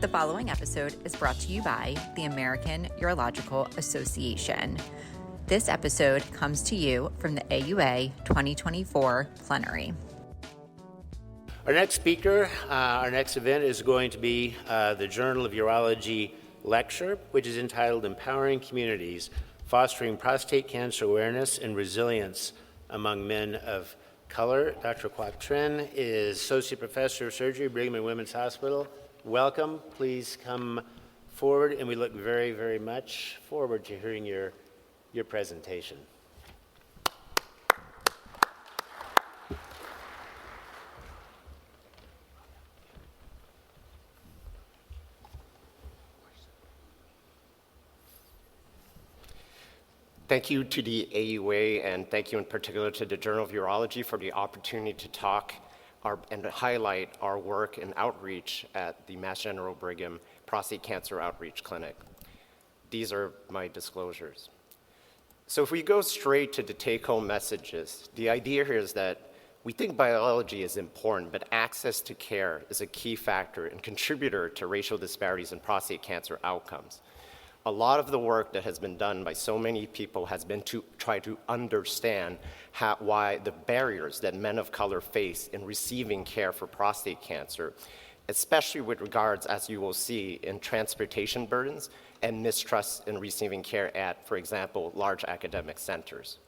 The following episode is brought to you by the American Urological Association. This episode comes to you from the AUA 2024 plenary. Our next speaker, our next event is going to be the Journal of Urology lecture, which is entitled Empowering Communities, Fostering Prostate Cancer Awareness and Resilience Among Men of Color. Dr. Quoc Trinh is Associate Professor of Surgery, Brigham and Women's Hospital. Welcome. Please come forward, and we look very, very much forward to hearing your presentation. Thank you to the AUA, and thank you in particular to the Journal of Urology for the opportunity to talk and to highlight our work and outreach at the Mass General Brigham Prostate Cancer Outreach Clinic. These are my disclosures. So if we go straight to the take-home messages, the idea here is that we think biology is important, but access to care is a key factor and contributor to racial disparities in prostate cancer outcomes. A lot of the work that has been done by so many people has been to try to understand why the barriers that men of color face in receiving care for prostate cancer, especially with regards, as you will see, in transportation burdens and mistrust in receiving care at, for example, large academic centers.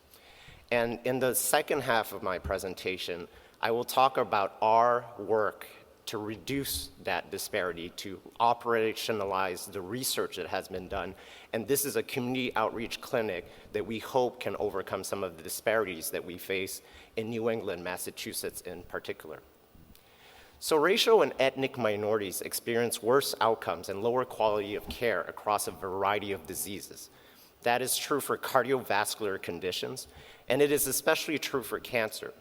And in the second half of my presentation, I will talk about our work to reduce that disparity, to operationalize the research that has been done. And this is a community outreach clinic that we hope can overcome some of the disparities that we face in New England, Massachusetts in particular. So racial and ethnic minorities experience worse outcomes and lower quality of care across a variety of diseases. That is true for cardiovascular conditions, and it is especially true for cancer.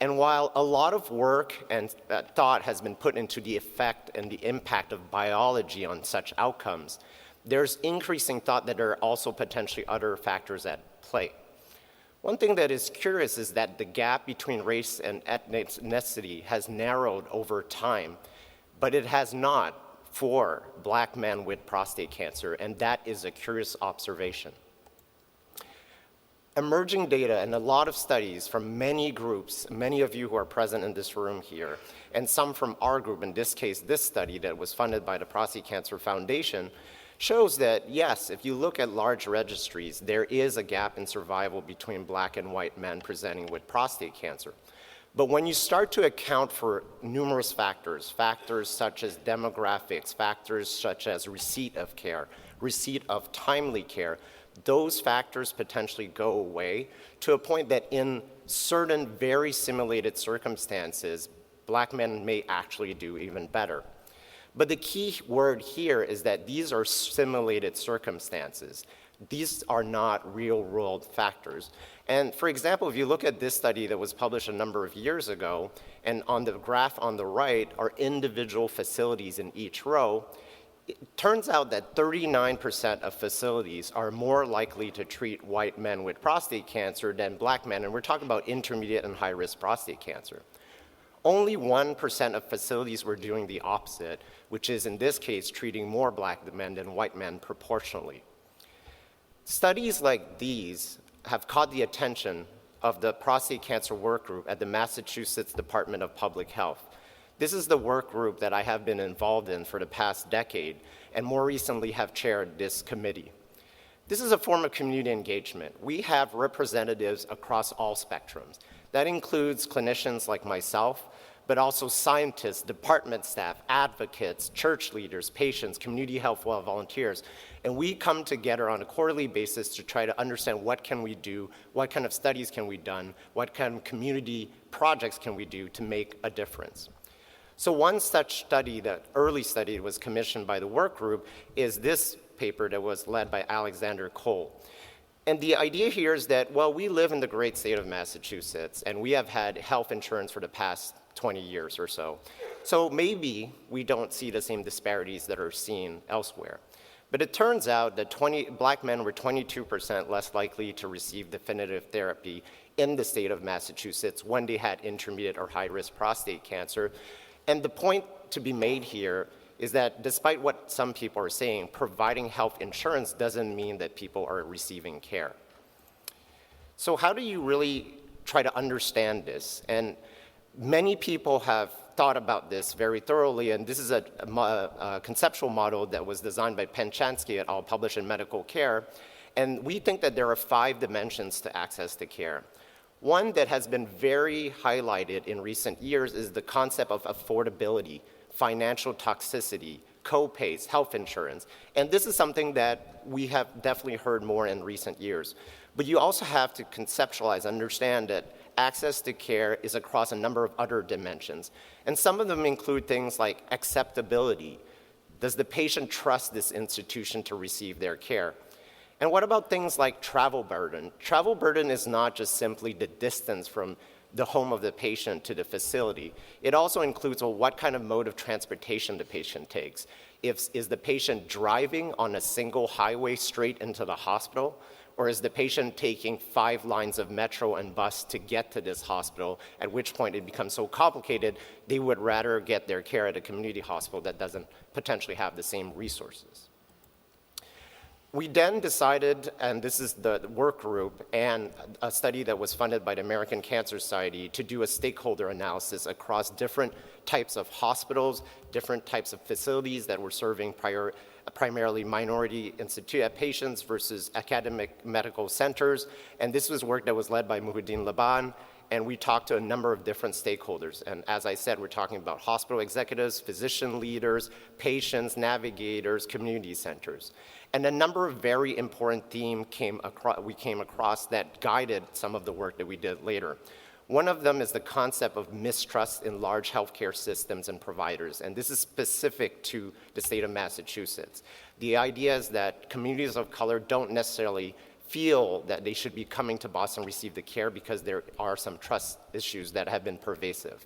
And while a lot of work and thought has been put into the effect and the impact of biology on such outcomes, there's increasing thought that there are also potentially other factors at play. One thing that is curious is that the gap between race and ethnicity has narrowed over time, but it has not for Black men with prostate cancer, and that is a curious observation. Emerging data and a lot of studies from many groups, many of you who are present in this room here, and some from our group, in this case, this study that was funded by the Prostate Cancer Foundation, shows that, yes, if you look at large registries, there is a gap in survival between Black and white men presenting with prostate cancer. But when you start to account for numerous factors, factors such as demographics, factors such as receipt of care, receipt of timely care, those factors potentially go away to a point that in certain very simulated circumstances, Black men may actually do even better. But the key word here is that these are simulated circumstances. These are not real-world factors. And for example, if you look at this study that was published a number of years ago, and on the graph on the right are individual facilities in each row, it turns out that 39% of facilities are more likely to treat white men with prostate cancer than Black men, and we're talking about intermediate and high-risk prostate cancer. Only 1% of facilities were doing the opposite, which is in this case treating more Black men than white men proportionally. Studies like these have caught the attention of the Prostate Cancer Work Group at the Massachusetts Department of Public Health. This is the work group that I have been involved in for the past decade, and more recently have chaired this committee. This is a form of community engagement. We have representatives across all spectrums. That includes clinicians like myself, but also scientists, department staff, advocates, church leaders, patients, community health volunteers. And we come together on a quarterly basis to try to understand what can we do, what kind of studies can we done, what kind of community projects can we do to make a difference. So one such study, that early study was commissioned by the work group, is this paper that was led by Alexander Cole. And the idea here is that, well, we live in the great state of Massachusetts, and we have had health insurance for the past 20 years or so. So maybe we don't see the same disparities that are seen elsewhere. But it turns out that Black men were 22% less likely to receive definitive therapy in the state of Massachusetts when they had intermediate or high-risk prostate cancer. And the point to be made here is that despite what some people are saying, providing health insurance doesn't mean that people are receiving care. So how do you really try to understand this? And many people have thought about this very thoroughly, and this is a conceptual model that was designed by Penchansky et al., published in Medical Care. And we think that there are 5 dimensions to access to care. One that has been very highlighted in recent years is the concept of affordability, financial toxicity, co-pays, health insurance. And this is something that we have definitely heard more in recent years. But you also have to conceptualize, understand that access to care is across a number of other dimensions. And some of them include things like acceptability. Does the patient trust this institution to receive their care? And what about things like travel burden? Travel burden is not just simply the distance from the home of the patient to the facility. It also includes, well, what kind of mode of transportation the patient takes. Is the patient driving on a single highway straight into the hospital? Or is the patient taking 5 lines of metro and bus to get to this hospital, at which point it becomes so complicated, they would rather get their care at a community hospital that doesn't potentially have the same resources. We then decided, and this is the work group and a study that was funded by the American Cancer Society, to do a stakeholder analysis across different types of hospitals, different types of facilities that were serving primarily minority patients versus academic medical centers. And this was work that was led by Muhuddin Laban, and we talked to a number of different stakeholders. And as I said, we're talking about hospital executives, physician leaders, patients, navigators, community centers. And a number of very important themes we came across that guided some of the work that we did later. One of them is the concept of mistrust in large healthcare systems and providers, and this is specific to the state of Massachusetts. The idea is that communities of color don't necessarily feel that they should be coming to Boston to receive the care because there are some trust issues that have been pervasive.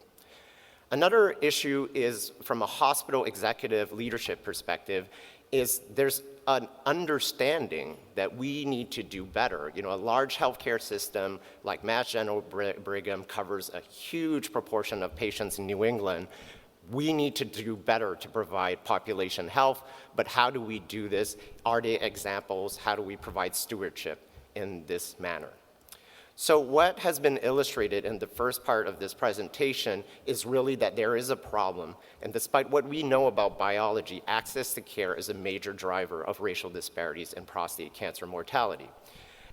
Another issue is, from a hospital executive leadership perspective, is there's an understanding that we need to do better. You know, a large healthcare system like Mass General Brigham covers a huge proportion of patients in New England. We need to do better to provide population health, but how do we do this? Are there examples? How do we provide stewardship in this manner? So what has been illustrated in the first part of this presentation is really that there is a problem, and despite what we know about biology, access to care is a major driver of racial disparities in prostate cancer mortality.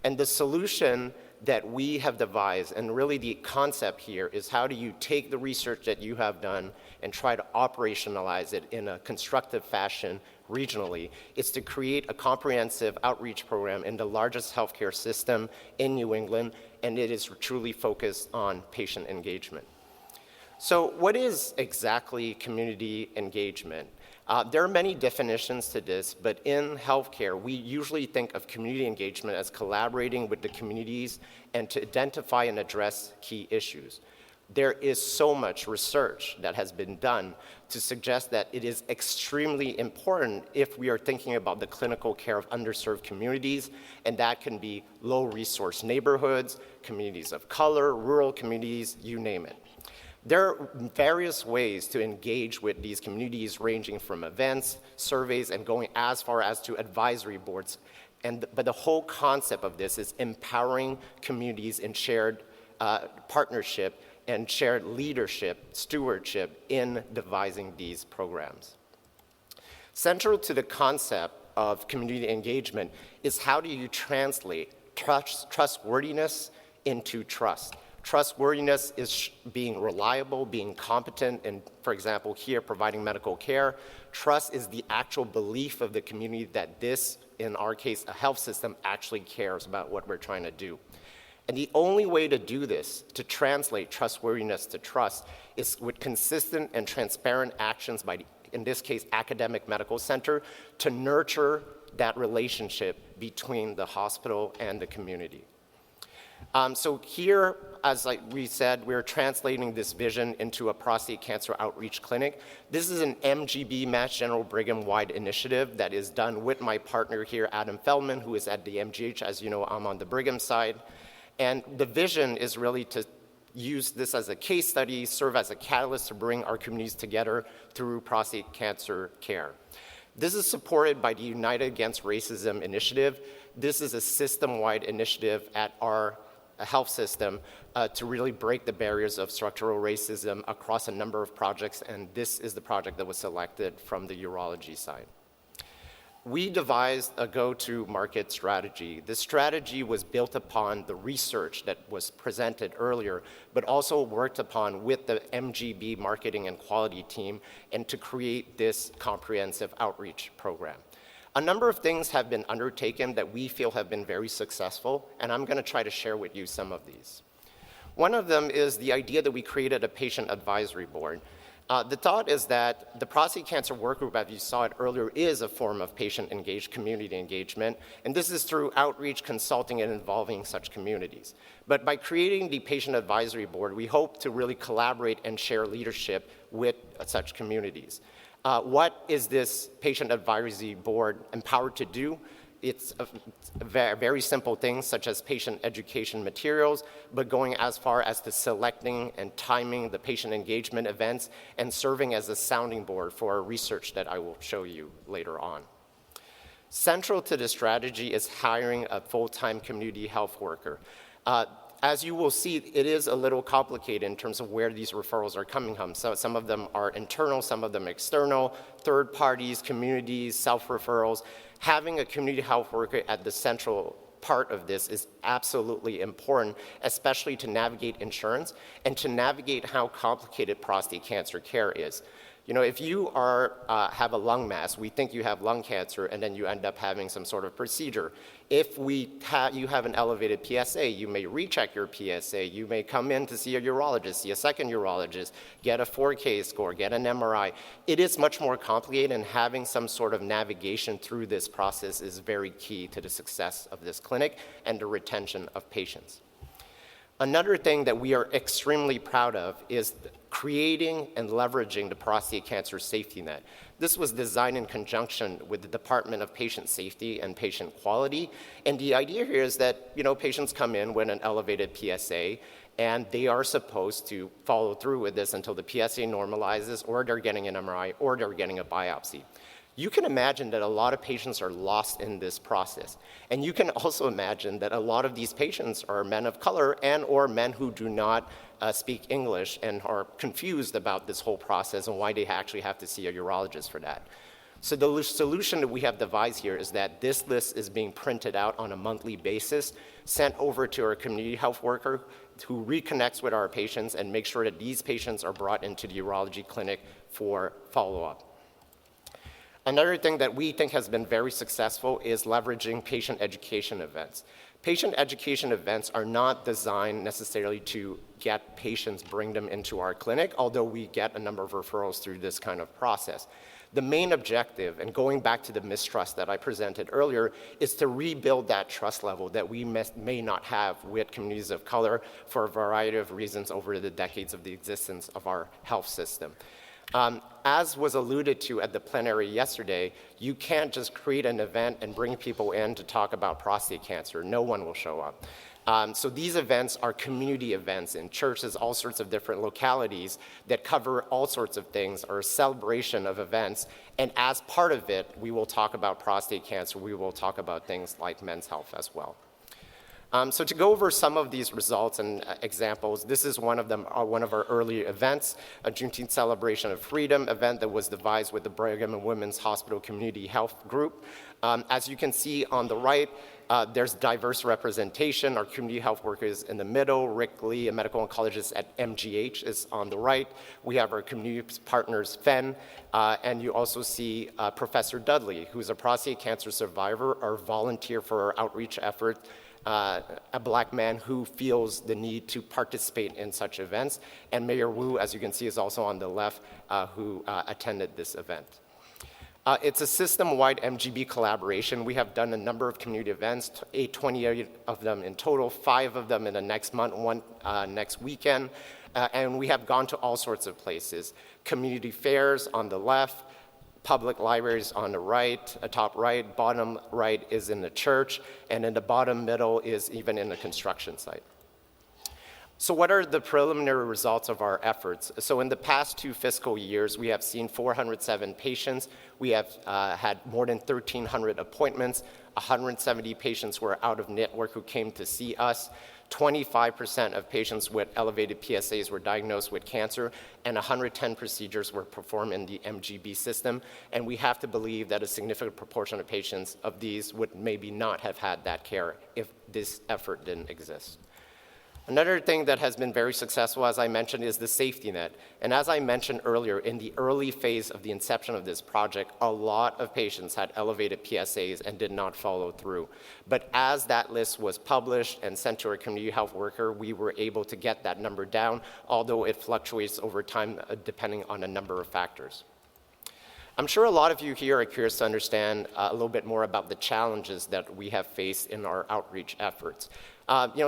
And the solution that we have devised, and really the concept here, is how do you take the research that you have done and try to operationalize it in a constructive fashion regionally. It's to create a comprehensive outreach program in the largest healthcare system in New England, and it is truly focused on patient engagement. So what is exactly community engagement? There are many definitions to this, but in healthcare, we usually think of community engagement as collaborating with the communities and to identify and address key issues. There is so much research that has been done to suggest that it is extremely important if we are thinking about the clinical care of underserved communities, and that can be low-resource neighborhoods, communities of color, rural communities, you name it. There are various ways to engage with these communities, ranging from events, surveys, and going as far as to advisory boards. But the whole concept of this is empowering communities in shared partnership and shared leadership, stewardship in devising these programs. Central to the concept of community engagement is how do you translate trustworthiness into trust. Trustworthiness is being reliable, being competent, and for example, here, providing medical care. Trust is the actual belief of the community that this, in our case, a health system, actually cares about what we're trying to do. And the only way to do this, to translate trustworthiness to trust, is with consistent and transparent actions by, in this case, academic medical center, to nurture that relationship between the hospital and the community. So here, as we said, we're translating this vision into a prostate cancer outreach clinic. This is an MGB, Mass General Brigham-wide initiative that is done with my partner here, Adam Feldman, who is at the MGH. As you know, I'm on the Brigham side. And the vision is really to use this as a case study, serve as a catalyst to bring our communities together through prostate cancer care. This is supported by the United Against Racism initiative. This is a system-wide initiative at our health system to really break the barriers of structural racism across a number of projects, and this is the project that was selected from the urology side. We devised a go-to-market strategy. This strategy was built upon the research that was presented earlier, but also worked upon with the MGB marketing and quality team, and to create this comprehensive outreach program. A number of things have been undertaken that we feel have been very successful, and I'm going to try to share with you some of these. One of them is the idea that we created a patient advisory board. The thought is that the prostate cancer work group, as you saw it earlier, is a form of patient-engaged community engagement, and this is through outreach, consulting, and involving such communities. But by creating the patient advisory board, we hope to really collaborate and share leadership with such communities. What is this patient advisory board empowered to do? It's very simple things such as patient education materials, but going as far as to selecting and timing the patient engagement events and serving as a sounding board for research that I will show you later on. Central to the strategy is hiring a full-time community health worker. As you will see, it is a little complicated in terms of where these referrals are coming from. So some of them are internal, some of them external, third parties, communities, self-referrals. Having a community health worker at the central part of this is absolutely important, especially to navigate insurance and to navigate how complicated prostate cancer care is. You know, if you have a lung mass, we think you have lung cancer, and then you end up having some sort of procedure. If you have an elevated PSA, you may recheck your PSA. You may come in to see a urologist, see a second urologist, get a 4K score, get an MRI. It is much more complicated, and having some sort of navigation through this process is very key to the success of this clinic and the retention of patients. Another thing that we are extremely proud of is creating and leveraging the prostate cancer safety net. This was designed in conjunction with the Department of Patient Safety and Patient Quality. And the idea here is that, you know, patients come in with an elevated PSA, and they are supposed to follow through with this until the PSA normalizes, or they're getting an MRI, or they're getting a biopsy. You can imagine that a lot of patients are lost in this process. And you can also imagine that a lot of these patients are men of color and or men who do not speak English and are confused about this whole process and why they actually have to see a urologist for that. So the solution that we have devised here is that this list is being printed out on a monthly basis, sent over to our community health worker who reconnects with our patients and makes sure that these patients are brought into the urology clinic for follow-up. Another thing that we think has been very successful is leveraging patient education events. Patient education events are not designed necessarily to get patients, bring them into our clinic, although we get a number of referrals through this kind of process. The main objective, and going back to the mistrust that I presented earlier, is to rebuild that trust level that we may not have with communities of color for a variety of reasons over the decades of the existence of our health system. As was alluded to at the plenary yesterday, you can't just create an event and bring people in to talk about prostate cancer. No one will show up. So these events are community events in churches, all sorts of different localities that cover all sorts of things, or a celebration of events. And as part of it, we will talk about prostate cancer. We will talk about things like men's health as well. So to go over some of these results and examples, this is one of them, one of our early events, a Juneteenth Celebration of Freedom event that was devised with the Brigham and Women's Hospital Community Health Group. As you can see on the right, there's diverse representation. Our community health workers in the middle. Rick Lee, a medical oncologist at MGH, is on the right. We have our community partners, FEN, and you also see Professor Dudley, who's a prostate cancer survivor, our volunteer for our outreach effort, a black man who feels the need to participate in such events. And Mayor Wu, as you can see, is also on the left, who attended this event. It's a system-wide MGB collaboration. We have done a number of community events, 28 of them in total, 5 of them in the next month, 1 next weekend. And we have gone to all sorts of places. Community fairs on the left, public libraries on the right, top right, bottom right is in the church, and in the bottom middle is even in the construction site. So what are the preliminary results of our efforts? So in the past 2 fiscal years, we have seen 407 patients. We have had more than 1,300 appointments. 170 patients were out of network who came to see us. 25% of patients with elevated PSAs were diagnosed with cancer, and 110 procedures were performed in the MGB system. And we have to believe that a significant proportion of patients of these would maybe not have had that care if this effort didn't exist. Another thing that has been very successful, as I mentioned, is the safety net. And as I mentioned earlier, in the early phase of the inception of this project, a lot of patients had elevated PSAs and did not follow through. But as that list was published and sent to our community health worker, we were able to get that number down, although it fluctuates over time depending on a number of factors. I'm sure a lot of you here are curious to understand a little bit more about the challenges that we have faced in our outreach efforts.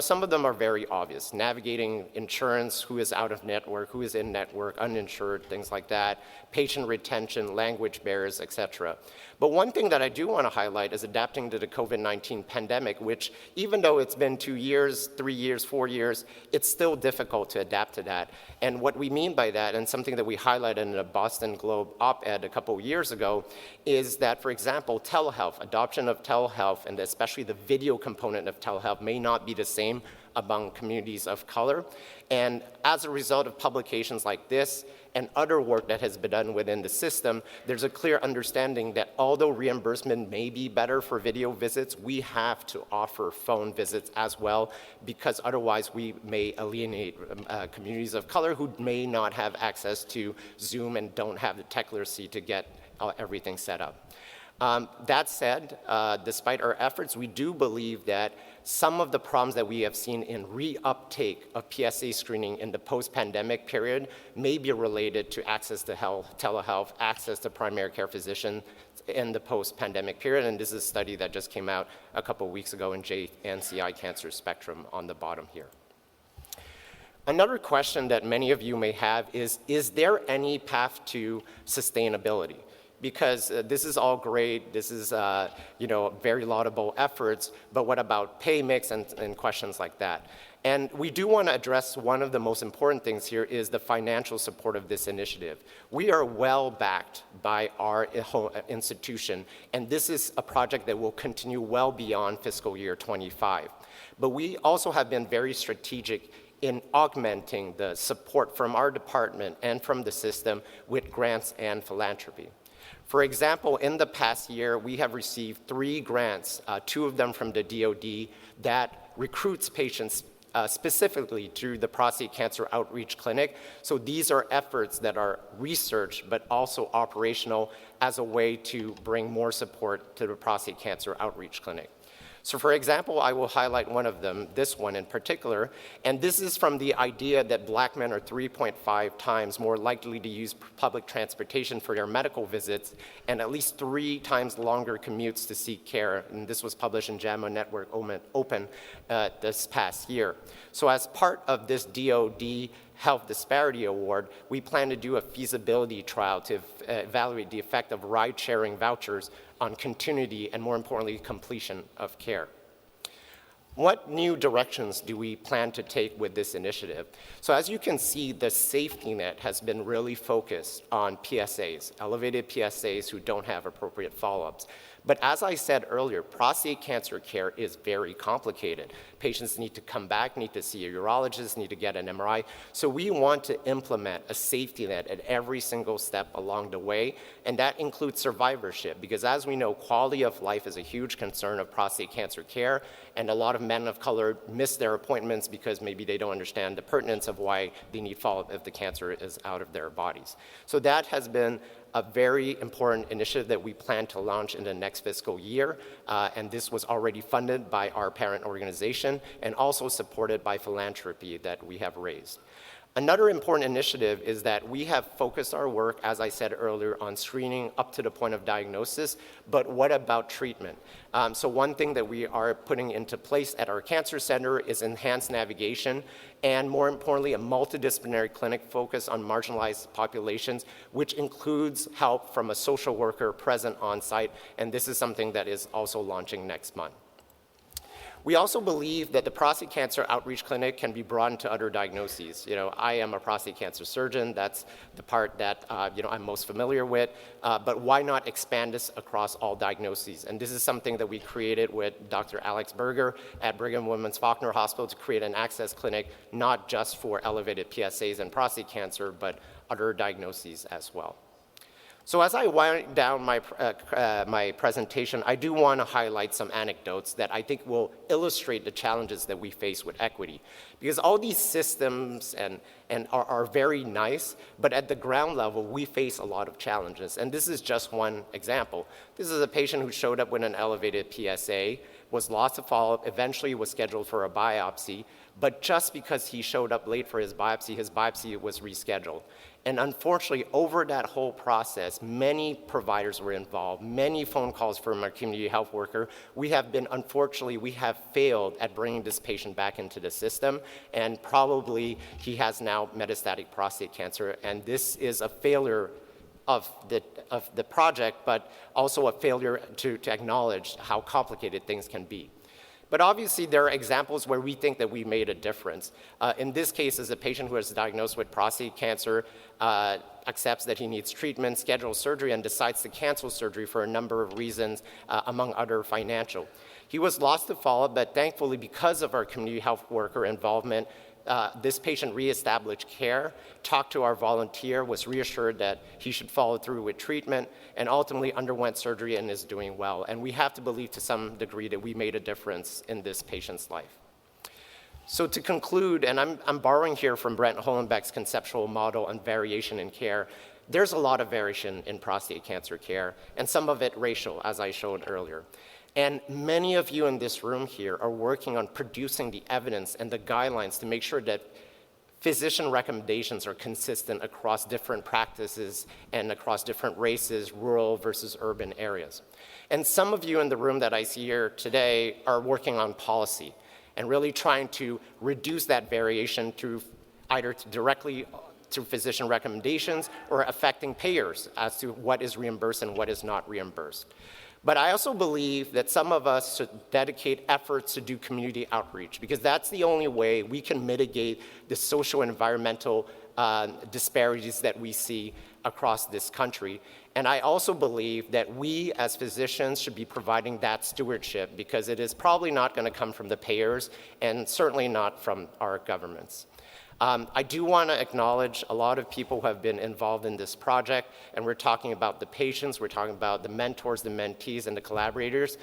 Some of them are very obvious. Navigating insurance, who is out of network, who is in network, uninsured, things like that, patient retention, language barriers, etc. But one thing that I do want to highlight is adapting to the COVID-19 pandemic, which even though it's been 2 years, 3 years, 4 years, it's still difficult to adapt to that. And what we mean by that, and something that we highlighted in a Boston Globe op-ed a couple of years ago, is that, for example, telehealth, adoption of telehealth, and especially the video component of telehealth may not be the same among communities of color. And as a result of publications like this and other work that has been done within the system, there's a clear understanding that although reimbursement may be better for video visits, we have to offer phone visits as well, because otherwise we may alienate communities of color who may not have access to Zoom and don't have the tech literacy to get everything set up. That said, despite our efforts, we do believe that some of the problems that we have seen in reuptake of PSA screening in the post-pandemic period may be related to access to health, telehealth, access to primary care physician in the post-pandemic period. And this is a study that just came out a couple of weeks ago in JNCI Cancer Spectrum on the bottom here. Another question that many of you may have is there any path to sustainability? Because this is all great, this is very laudable efforts, but what about pay mix and questions like that? And we do want to address one of the most important things here is the financial support of this initiative. We are well backed by our institution, and this is a project that will continue well beyond fiscal year 25. But we also have been very strategic in augmenting the support from our department and from the system with grants and philanthropy. For example, in the past year, we have received 3 grants, 2 of them from the DoD, that recruits patients specifically through the Prostate Cancer Outreach Clinic. So these are efforts that are research, but also operational as a way to bring more support to the Prostate Cancer Outreach Clinic. So for example, I will highlight one of them, this one in particular, and this is from the idea that Black men are 3.5 times more likely to use public transportation for their medical visits and at least 3 times longer commutes to seek care. And this was published in JAMA Network Open this past year. So as part of this DoD Health Disparity Award, we plan to do a feasibility trial to evaluate the effect of ride-sharing vouchers on continuity and, more importantly, completion of care. What new directions do we plan to take with this initiative? So as you can see, the safety net has been really focused on PSAs, elevated PSAs who don't have appropriate follow-ups. But as I said earlier, prostate cancer care is very complicated. Patients need to come back, need to see a urologist, need to get an MRI. So we want to implement a safety net at every single step along the way, and that includes survivorship, because as we know, quality of life is a huge concern of prostate cancer care, and a lot of men of color miss their appointments because maybe they don't understand the pertinence of why they need follow-up if the cancer is out of their bodies. So that has been a very important initiative that we plan to launch in the next fiscal year, and this was already funded by our parent organization and also supported by philanthropy that we have raised. Another important initiative is that we have focused our work, as I said earlier, on screening up to the point of diagnosis, but what about treatment? So one thing that we are putting into place at our cancer center is enhanced navigation, and more importantly, a multidisciplinary clinic focus on marginalized populations, which includes help from a social worker present on site, and this is something that is also launching next month. We also believe that the prostate cancer outreach clinic can be broadened to other diagnoses. I am a prostate cancer surgeon. That's the part that I'm most familiar with. But why not expand this across all diagnoses? And this is something that we created with Dr. Alex Berger at Brigham and Women's Faulkner Hospital to create an access clinic, not just for elevated PSAs and prostate cancer, but other diagnoses as well. So as I wind down my presentation, I do want to highlight some anecdotes that I think will illustrate the challenges that we face with equity. Because all these systems are very nice, but at the ground level, we face a lot of challenges. And this is just one example. This is a patient who showed up with an elevated PSA, was lost to follow-up, eventually was scheduled for a biopsy, but just because he showed up late for his biopsy was rescheduled. And unfortunately, over that whole process, many providers were involved, many phone calls from our community health worker. We have failed at bringing this patient back into the system, and probably he has now metastatic prostate cancer, and this is a failure of the project, but also a failure to acknowledge how complicated things can be. But obviously, there are examples where we think that we made a difference. In this case, is a patient who is diagnosed with prostate cancer, accepts that he needs treatment, schedules surgery, and decides to cancel surgery for a number of reasons, among other financial. He was lost to follow-up, but thankfully, because of our community health worker involvement, this patient reestablished care, talked to our volunteer, was reassured that he should follow through with treatment, and ultimately underwent surgery and is doing well. And we have to believe to some degree that we made a difference in this patient's life. So to conclude, and I'm borrowing here from Brent Hollenbeck's conceptual model on variation in care, there's a lot of variation in prostate cancer care, and some of it racial, as I showed earlier. And many of you in this room here are working on producing the evidence and the guidelines to make sure that physician recommendations are consistent across different practices and across different races, rural versus urban areas. And some of you in the room that I see here today are working on policy and really trying to reduce that variation through either directly through physician recommendations or affecting payers as to what is reimbursed and what is not reimbursed. But I also believe that some of us should dedicate efforts to do community outreach, because that's the only way we can mitigate the social and environmental disparities that we see across this country. And I also believe that we as physicians should be providing that stewardship, because it is probably not going to come from the payers and certainly not from our governments. I do want to acknowledge a lot of people who have been involved in this project, and we're talking about the patients, we're talking about the mentors, the mentees, and the collaborators.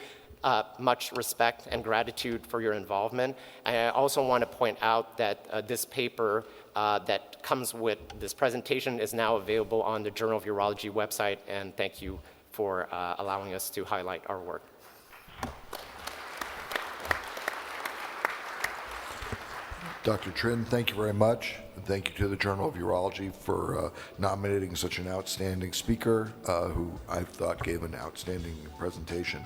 Much respect and gratitude for your involvement. And I also want to point out that this paper that comes with this presentation is now available on the Journal of Urology website, and thank you for allowing us to highlight our work. Dr. Trinh, thank you very much. And thank you to the Journal of Urology for nominating such an outstanding speaker who I thought gave an outstanding presentation.